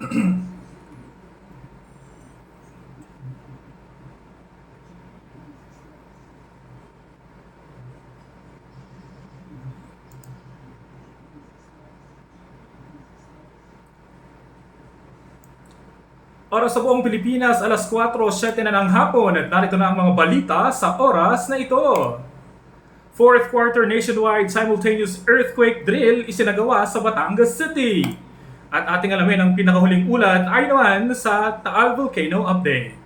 Oras sa buong Pilipinas, alas 4:07 na ng hapon at narito na ang mga balita sa oras na ito. Fourth quarter nationwide simultaneous earthquake drill isinagawa sa Batangas City. At ating alamin ang pinakahuling ulat ay naman sa Taal Volcano Update.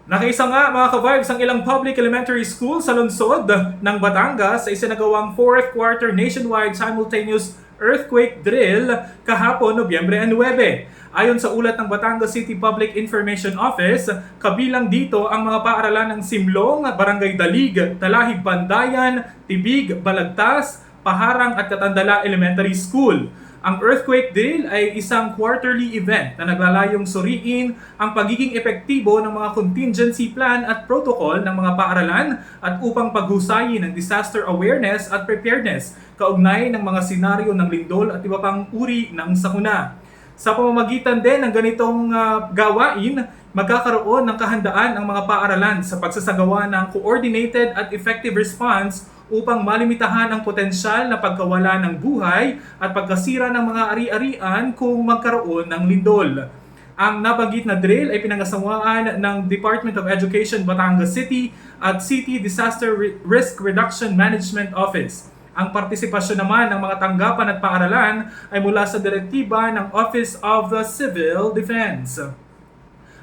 Nakaisa nga mga ka-vibes ang ilang public elementary school sa lungsod ng Batangas sa isinagawang fourth quarter nationwide simultaneous earthquake drill kahapon Nobyembre 9. Ayon sa ulat ng Batangas City Public Information Office, kabilang dito ang mga paaralan ng Simlong, Barangay Dalig, Talahib Bandayan, Tibig, Balagtas, Paharang at Katandala Elementary School. Ang earthquake drill ay isang quarterly event na naglalayong suriin ang pagiging epektibo ng mga contingency plan at protocol ng mga paaralan at upang paghusayin ng disaster awareness at preparedness kaugnay ng mga senaryo ng lindol at iba pang uri ng sakuna. Sa pamamagitan din ng ganitong gawain, magkakaroon ng kahandaan ang mga paaralan sa pagsasagawa ng coordinated at effective response upang malimitahan ang potensyal na pagkawala ng buhay at pagkasira ng mga ari-arian kung magkaroon ng lindol. Ang nabanggit na drill ay pinangasawaan ng Department of Education Batangas City at City Disaster Risk Reduction Management Office. Ang partisipasyon naman ng mga tanggapan at paaralan ay mula sa direktiba ng Office of the Civil Defense.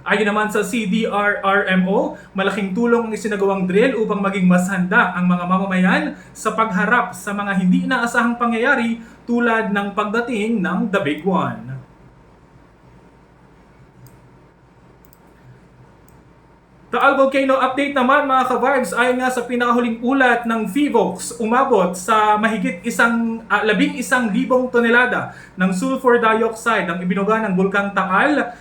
Ayon naman sa CDRRMO, malaking tulong ang isinagawang drill upang maging mas handa ang mga mamamayan sa pagharap sa mga hindi inaasahang pangyayari tulad ng pagdating ng The Big One. Taal Volcano Update naman mga ka-vibes, ayon nga sa pinakahuling ulat ng PHIVOLCS, umabot sa mahigit 11,000 tonelada ng sulfur dioxide ang ibinuga ng Bulkang Taal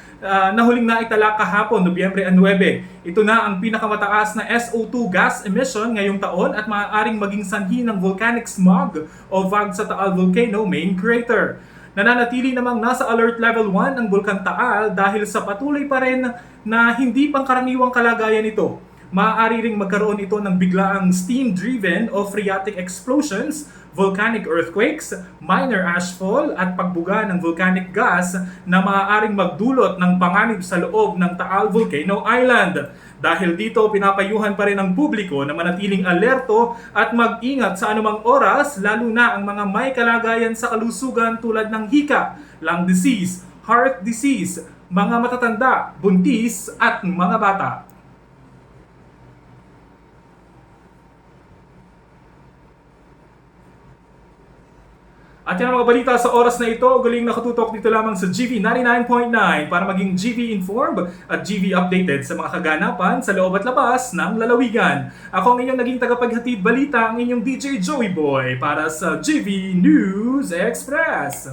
na huling naitala kahapon, Nobyembre 9. Ito na ang pinakamataas na SO2 gas emission ngayong taon at maaaring maging sanhi ng volcanic smog o VAG sa Taal Volcano main crater. Nananatili namang nasa alert level 1 ang Bulkang Taal dahil sa patuloy pa rin na hindi pangkaraniwang kalagayan nito. Maaari ring magkaroon ito ng biglaang steam-driven o phreatic explosions, volcanic earthquakes, minor ashfall at pagbuga ng volcanic gas na maaaring magdulot ng panganib sa loob ng Taal Volcano Island. Dahil dito, pinapayuhan pa rin ang publiko na manatiling alerto at mag-ingat sa anumang oras, lalo na ang mga may kalagayan sa kalusugan tulad ng hika, lung disease, heart disease, mga matatanda, buntis at mga bata. At yan ang mga balita sa oras na ito. Galing nakatutok dito lamang sa GV 99.9 para maging GV informed at GV updated sa mga kaganapan sa loob at labas ng lalawigan. Ako ang inyong naging tagapaghatid balita, ang inyong DJ Joey Boy para sa GV News Express.